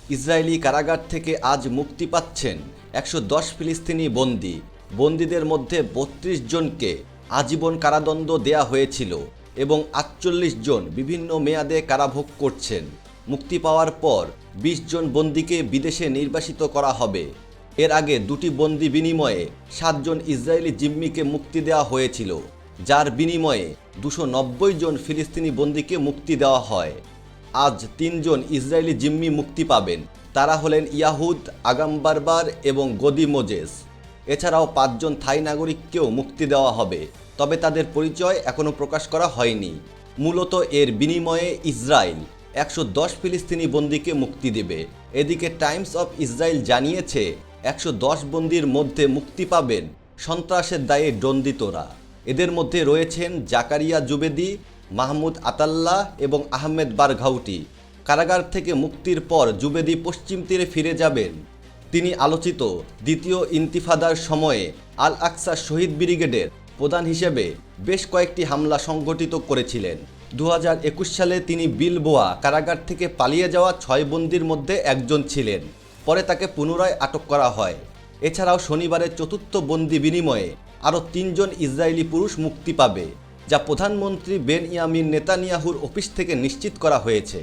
Israeli কারাগার থেকে আজ মুক্তি পাচ্ছেন ১১০ ফিলিস্তিনি বন্দী। বন্দীদের মধ্যে ৩২ জনকে আজীবন কারাদণ্ড দেয়া হয়েছিল এবং ৪৮ জন বিভিন্ন মেয়াদে কারাভোগ করছেন। মুক্তি পাওয়ার পর ২০ জন বন্দীকে বিদেশে নির্বাসিত করা হবে। এর আগে দুটি বন্দি বিনিময়ে ৭ জন ইসরায়েলি জিম্মিকে মুক্তি দেওয়া হয়েছিল, যার বিনিময়ে ২৯০ জন ফিলিস্তিনি বন্দীকে মুক্তি দেওয়া হয়। আজ ৩ জন ইসরায়েলি জিম্মি মুক্তি পাবেন। তারা হলেন ইয়াহুদ আগামবারবার এবং গদি মোজেস। এছাড়াও ৫ জন থাই নাগরিককেও মুক্তি দেওয়া হবে, তবে তাদের পরিচয় এখনও প্রকাশ করা হয়নি। মূলত এর বিনিময়ে ইসরায়েল ১১০ ফিলিস্তিনি বন্দীকে মুক্তি দেবে। এদিকে টাইমস অফ ইসরায়েল জানিয়েছে ১১০ বন্দীর মধ্যে মুক্তি পাবেন সন্ত্রাসের দায়ে দণ্ডিতরা। এদের মধ্যে রয়েছেন জাকারিয়া জুবেদি, মাহমুদ আতাল্লাহ এবং আহমেদ বারঘাউটি। কারাগার থেকে মুক্তির পর জুবেদি পশ্চিম তীরে ফিরে যাবেন। তিনি আলোচিত দ্বিতীয় ইন্তিফাদার সময়ে আল আকসা শহীদ ব্রিগেডের প্রধান হিসেবে বেশ কয়েকটি হামলা সংগঠিত করেছিলেন। ২০২১ সালে তিনি বিলবোয়া কারাগার থেকে পালিয়ে যাওয়া ৬ বন্দীর মধ্যে একজন ছিলেন। পরে তাকে পুনরায় আটক করা হয়। এছাড়াও শনিবারের চতুর্থ বন্দি বিনিময়ে আরও ৩ জন ইসরায়েলি পুরুষ মুক্তি পাবে, যা প্রধানমন্ত্রী বেনইয়ামিন নেতানিয়াহুর অফিস থেকে নিশ্চিত করা হয়েছে।